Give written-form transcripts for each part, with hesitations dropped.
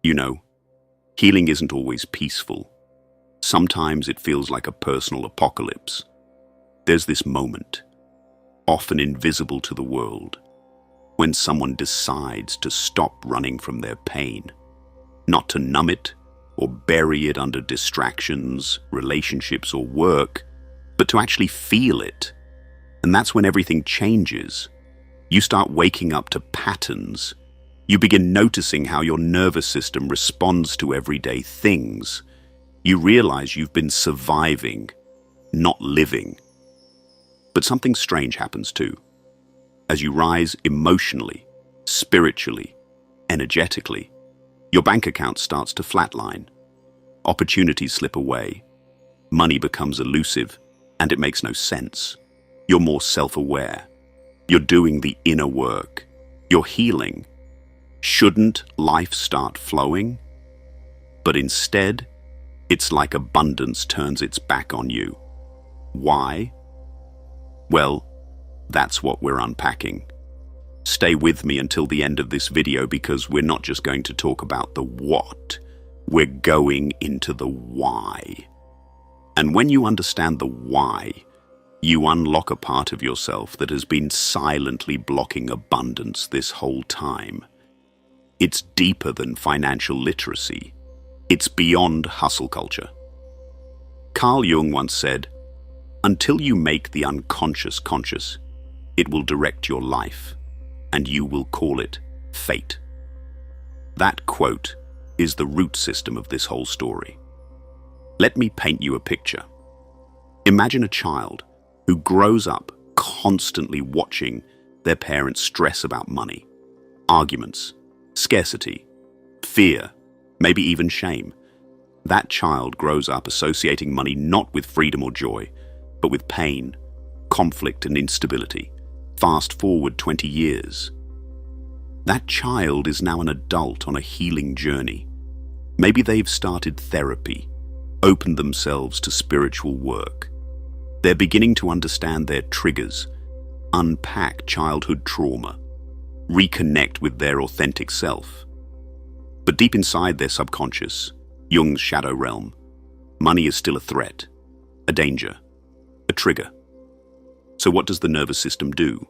You know, healing isn't always peaceful. Sometimes it feels like a personal apocalypse. There's this moment, often invisible to the world, when someone decides to stop running from their pain, not to numb it or bury it under distractions, relationships, or work, but to actually feel it. And that's when everything changes. You start waking up to patterns. You begin noticing how your nervous system responds to everyday things. You realize you've been surviving, not living. But something strange happens too. As you rise emotionally, spiritually, energetically, your bank account starts to flatline. Opportunities slip away. Money becomes elusive, and it makes no sense. You're more self-aware. You're doing the inner work. You're healing. Shouldn't life start flowing? But instead, it's like abundance turns its back on you. Why? Well, that's what we're unpacking. Stay with me until the end of this video because we're not just going to talk about the what, we're going into the why. And when you understand the why, you unlock a part of yourself that has been silently blocking abundance this whole time. It's deeper than financial literacy. It's beyond hustle culture. Carl Jung once said, "Until you make the unconscious conscious, it will direct your life, and you will call it fate." That quote is the root system of this whole story. Let me paint you a picture. Imagine a child who grows up constantly watching their parents stress about money, arguments, scarcity, fear, maybe even shame. That child grows up associating money not with freedom or joy, but with pain, conflict, and instability. Fast forward 20 years. That child is now an adult on a healing journey. Maybe they've started therapy, opened themselves to spiritual work. They're beginning to understand their triggers, unpack childhood trauma, reconnect with their authentic self. But deep inside their subconscious, Jung's shadow realm, money is still a threat, a danger, a trigger. So what does the nervous system do?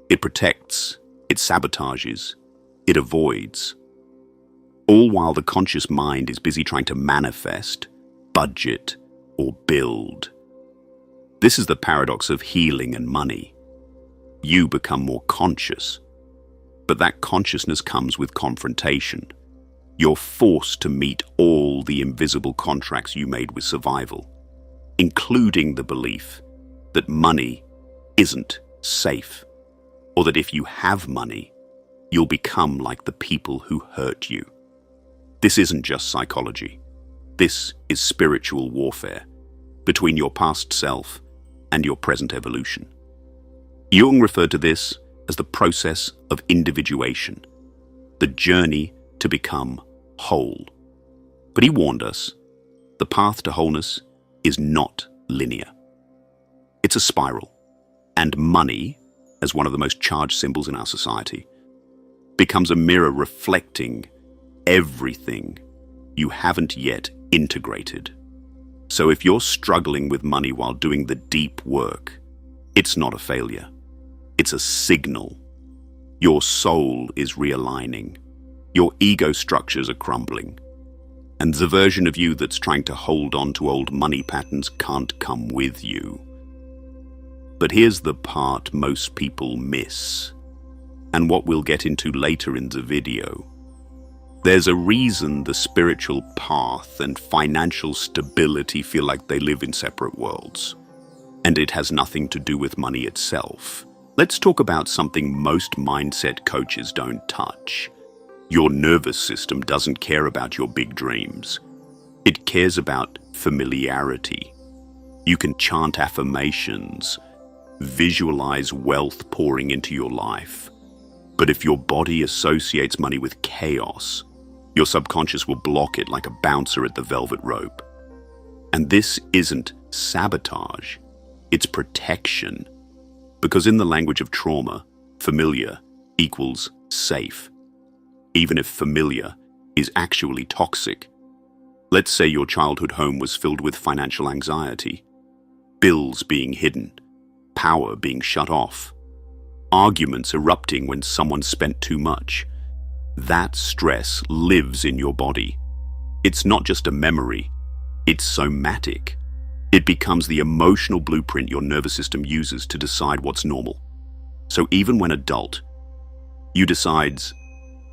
It protects, it sabotages, it avoids. All while the conscious mind is busy trying to manifest, budget, or build. This is the paradox of healing and money. You become more conscious, but that consciousness comes with confrontation. You're forced to meet all the invisible contracts you made with survival, including the belief that money isn't safe, or that if you have money, you'll become like the people who hurt you. This isn't just psychology. This is spiritual warfare between your past self and your present evolution. Jung referred to this as the process of individuation, the journey to become whole. But he warned us, the path to wholeness is not linear. It's a spiral, and money, as one of the most charged symbols in our society, becomes a mirror reflecting everything you haven't yet integrated. So if you're struggling with money while doing the deep work, it's not a failure. It's a signal. Your soul is realigning. Your ego structures are crumbling. And the version of you that's trying to hold on to old money patterns can't come with you. But here's the part most people miss, and what we'll get into later in the video. There's a reason the spiritual path and financial stability feel like they live in separate worlds. And it has nothing to do with money itself. Let's talk about something most mindset coaches don't touch. Your nervous system doesn't care about your big dreams. It cares about familiarity. You can chant affirmations, visualize wealth pouring into your life. But if your body associates money with chaos, your subconscious will block it like a bouncer at the velvet rope. And this isn't sabotage, it's protection. Because in the language of trauma, familiar equals safe, even if familiar is actually toxic. Let's say your childhood home was filled with financial anxiety, bills being hidden, power being shut off, arguments erupting when someone spent too much. That stress lives in your body. It's not just a memory, it's somatic. It becomes the emotional blueprint your nervous system uses to decide what's normal. So even when adult, you decides,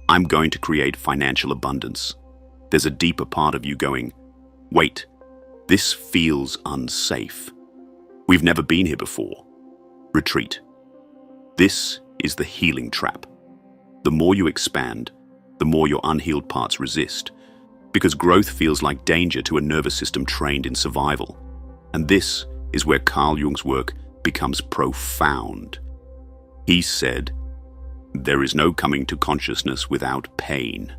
I'm going to create financial abundance, there's a deeper part of you going, wait, this feels unsafe. We've never been here before. Retreat. This is the healing trap. The more you expand, the more your unhealed parts resist, because growth feels like danger to a nervous system trained in survival. And this is where Carl Jung's work becomes profound. He said, there is no coming to consciousness without pain.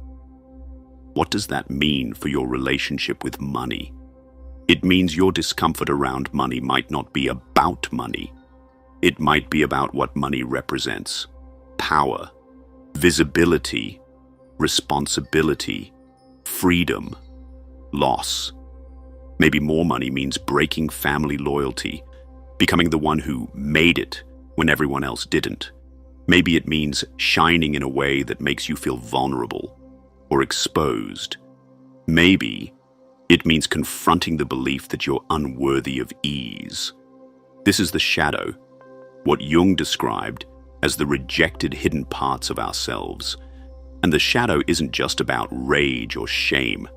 What does that mean for your relationship with money? It means your discomfort around money might not be about money. It might be about what money represents: power, visibility, responsibility, freedom, loss. Maybe more money means breaking family loyalty, becoming the one who made it when everyone else didn't. Maybe it means shining in a way that makes you feel vulnerable or exposed. Maybe it means confronting the belief that you're unworthy of ease. This is the shadow, what Jung described as the rejected hidden parts of ourselves. And the shadow isn't just about rage or shame.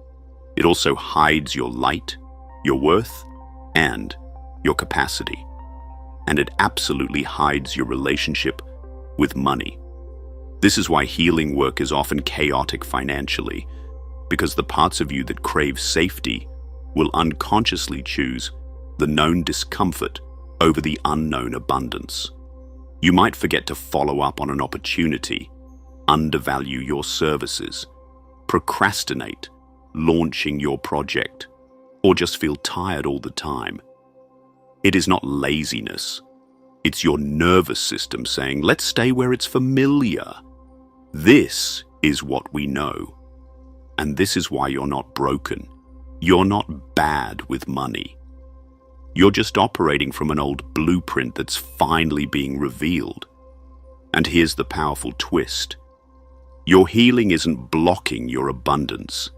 It also hides your light, your worth, and your capacity. And it absolutely hides your relationship with money. This is why healing work is often chaotic financially, because the parts of you that crave safety will unconsciously choose the known discomfort over the unknown abundance. You might forget to follow up on an opportunity, undervalue your services, procrastinate launching your project, or just feel tired all the time. It is not laziness. It's your nervous system saying, let's stay where it's familiar. This is what we know. And this is why you're not broken. You're not bad with money. You're just operating from an old blueprint that's finally being revealed. And here's the powerful twist. Your healing isn't blocking your abundance.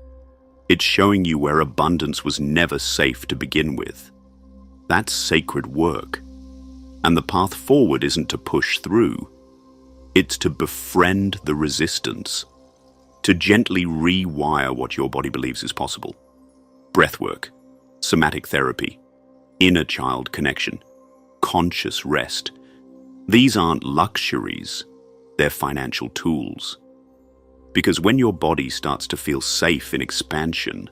It's showing you where abundance was never safe to begin with. That's sacred work. And the path forward isn't to push through. It's to befriend the resistance, to gently rewire what your body believes is possible. Breathwork, somatic therapy, inner child connection, conscious rest. These aren't luxuries, they're financial tools. Because when your body starts to feel safe in expansion,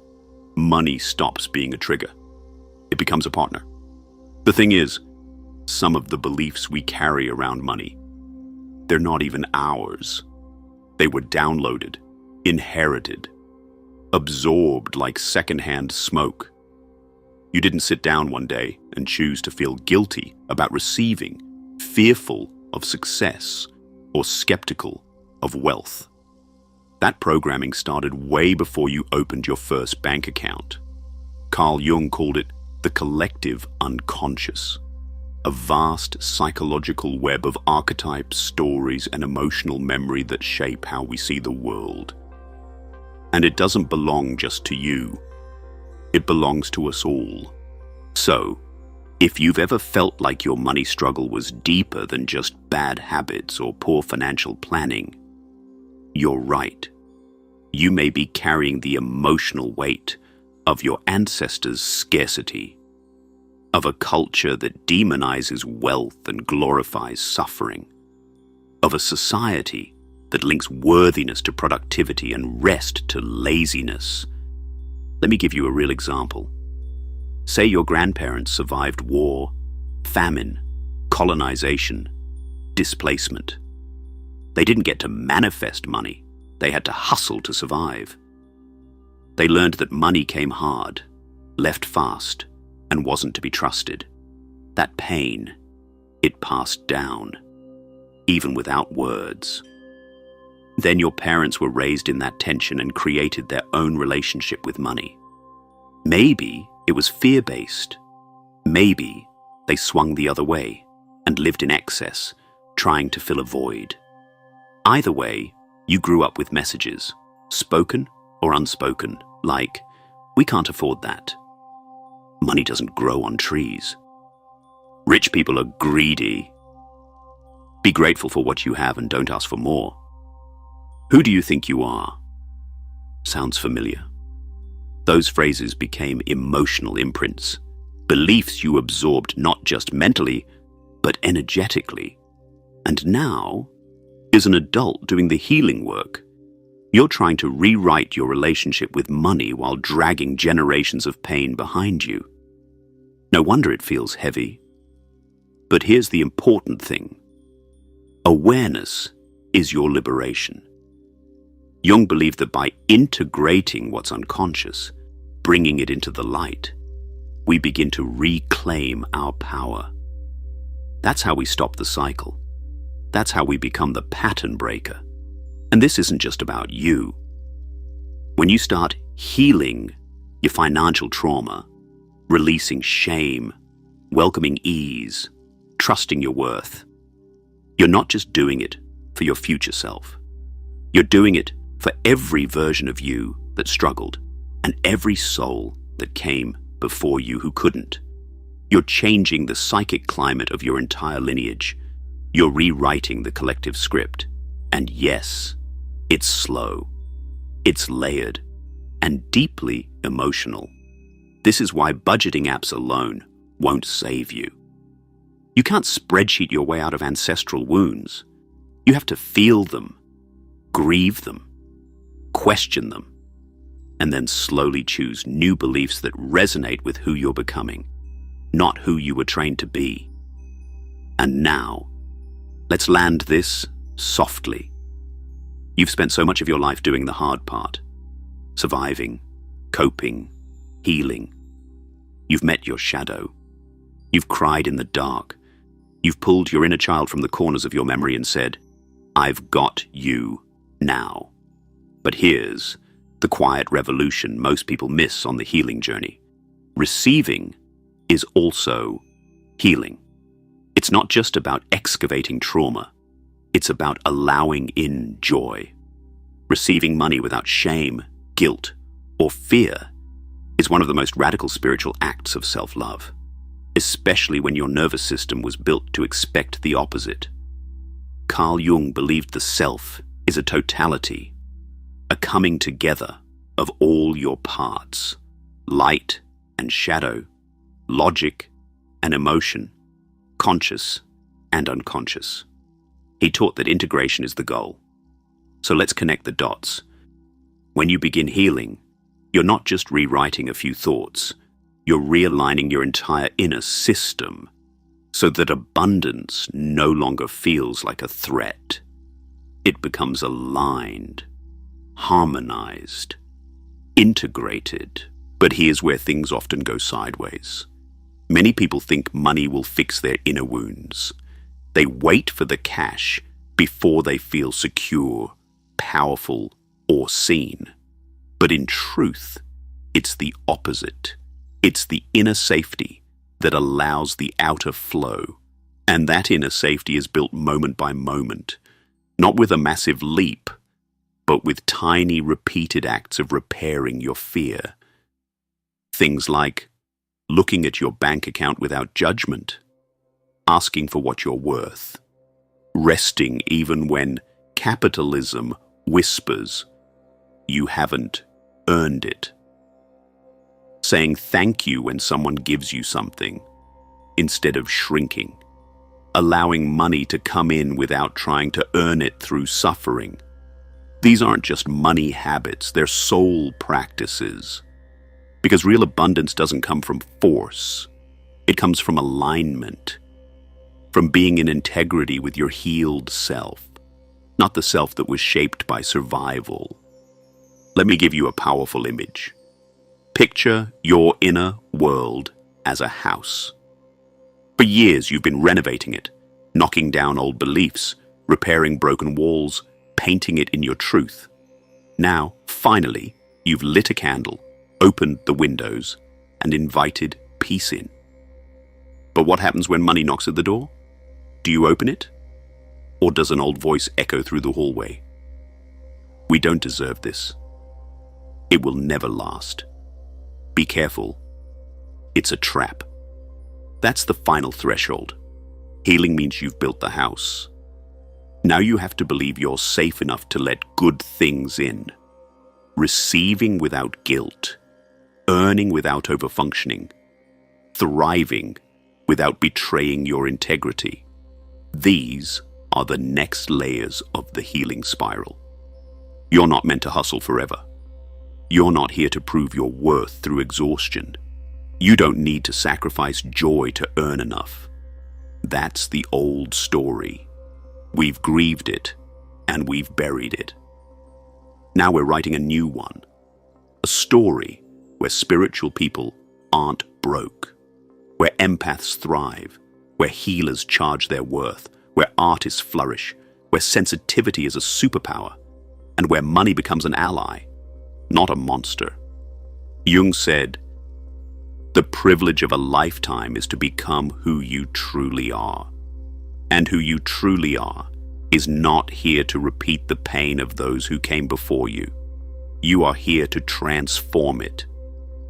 money stops being a trigger. It becomes a partner. The thing is, some of the beliefs we carry around money, they're not even ours. They were downloaded, inherited, absorbed like secondhand smoke. You didn't sit down one day and choose to feel guilty about receiving, fearful of success, or skeptical of wealth. That programming started way before you opened your first bank account. Carl Jung called it the collective unconscious, a vast psychological web of archetypes, stories, and emotional memory that shape how we see the world. And it doesn't belong just to you. It belongs to us all. So, if you've ever felt like your money struggle was deeper than just bad habits or poor financial planning, you're right. You may be carrying the emotional weight of your ancestors' scarcity, of a culture that demonizes wealth and glorifies suffering, of a society that links worthiness to productivity and rest to laziness. Let me give you a real example. Say your grandparents survived war, famine, colonization, displacement. They didn't get to manifest money. They had to hustle to survive. They learned that money came hard, left fast, and wasn't to be trusted. That pain, it passed down, even without words. Then your parents were raised in that tension and created their own relationship with money. Maybe it was fear-based. Maybe they swung the other way and lived in excess, trying to fill a void. Either way, you grew up with messages, spoken or unspoken, like, "We can't afford that. Money doesn't grow on trees. Rich people are greedy. Be grateful for what you have and don't ask for more. Who do you think you are?" Sounds familiar. Those phrases became emotional imprints, beliefs you absorbed not just mentally, but energetically. And now, as an adult doing the healing work, you're trying to rewrite your relationship with money while dragging generations of pain behind you. No wonder it feels heavy. But here's the important thing. Awareness is your liberation. Jung believed that by integrating what's unconscious, bringing it into the light, we begin to reclaim our power. That's how we stop the cycle. That's how we become the pattern breaker. And this isn't just about you. When you start healing your financial trauma, releasing shame, welcoming ease, trusting your worth, you're not just doing it for your future self. You're doing it for every version of you that struggled and every soul that came before you who couldn't. You're changing the psychic climate of your entire lineage. You're rewriting the collective script. And yes, it's slow, it's layered, and deeply emotional. This is why budgeting apps alone won't save you. You can't spreadsheet your way out of ancestral wounds. You have to feel them, grieve them, question them, and then slowly choose new beliefs that resonate with who you're becoming, not who you were trained to be. And now, let's land this softly. You've spent so much of your life doing the hard part, surviving, coping, healing. You've met your shadow. You've cried in the dark. You've pulled your inner child from the corners of your memory and said, "I've got you now." But here's the quiet revolution most people miss on the healing journey. Receiving is also healing. It's not just about excavating trauma. It's about allowing in joy. Receiving money without shame, guilt, or fear is one of the most radical spiritual acts of self-love, especially when your nervous system was built to expect the opposite. Carl Jung believed the self is a totality, a coming together of all your parts, light and shadow, logic and emotion, conscious and unconscious. He taught that integration is the goal. So let's connect the dots. When you begin healing, you're not just rewriting a few thoughts, you're realigning your entire inner system so that abundance no longer feels like a threat. It becomes aligned, harmonized, integrated. But here's where things often go sideways. Many people think money will fix their inner wounds. They wait for the cash before they feel secure, powerful, or seen. But in truth, it's the opposite. It's the inner safety that allows the outer flow. And that inner safety is built moment by moment, not with a massive leap, but with tiny repeated acts of repairing your fear. Things like looking at your bank account without judgment, asking for what you're worth, resting even when capitalism whispers, "You haven't earned it," saying thank you when someone gives you something, instead of shrinking, allowing money to come in without trying to earn it through suffering. These aren't just money habits, they're soul practices. Because real abundance doesn't come from force. It comes from alignment, from being in integrity with your healed self, not the self that was shaped by survival. Let me give you a powerful image. Picture your inner world as a house. For years, you've been renovating it, knocking down old beliefs, repairing broken walls, painting it in your truth. Now, finally, you've lit a candle, opened the windows, and invited peace in. But what happens when money knocks at the door? Do you open it? Or does an old voice echo through the hallway? We don't deserve this. It will never last. Be careful. It's a trap. That's the final threshold. Healing means you've built the house. Now you have to believe you're safe enough to let good things in. Receiving without guilt. Earning without overfunctioning. Thriving without betraying your integrity. These are the next layers of the healing spiral. You're not meant to hustle forever. You're not here to prove your worth through exhaustion. You don't need to sacrifice joy to earn enough. That's the old story. We've grieved it, and we've buried it. Now we're writing a new one. A story where spiritual people aren't broke. Where empaths thrive. Where healers charge their worth. Where artists flourish. Where sensitivity is a superpower. And where money becomes an ally, not a monster. Jung said, "The privilege of a lifetime is to become who you truly are. And who you truly are is not here to repeat the pain of those who came before you. You are here to transform it.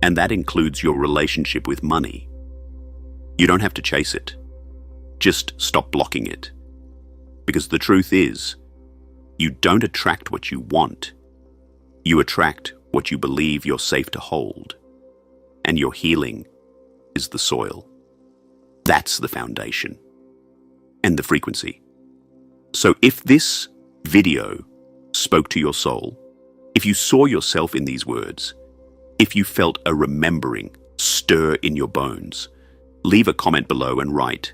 And that includes your relationship with money. You don't have to chase it. Just stop blocking it. Because the truth is, you don't attract what you want. You attract what you believe you're safe to hold. And your healing is the soil. That's the foundation. And the frequency. So if this video spoke to your soul, if you saw yourself in these words, if you felt a remembering stir in your bones, leave a comment below and write,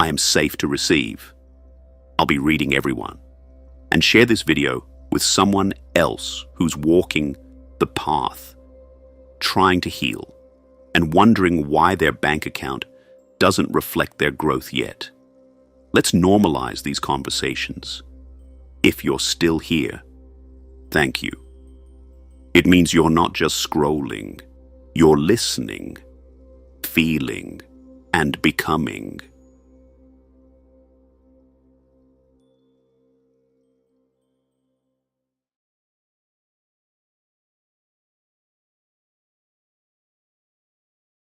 "I am safe to receive." I'll be reading everyone. And share this video with someone else who's walking the path, trying to heal, and wondering why their bank account doesn't reflect their growth yet. Let's normalize these conversations. If you're still here, thank you. It means you're not just scrolling, you're listening, feeling, and becoming.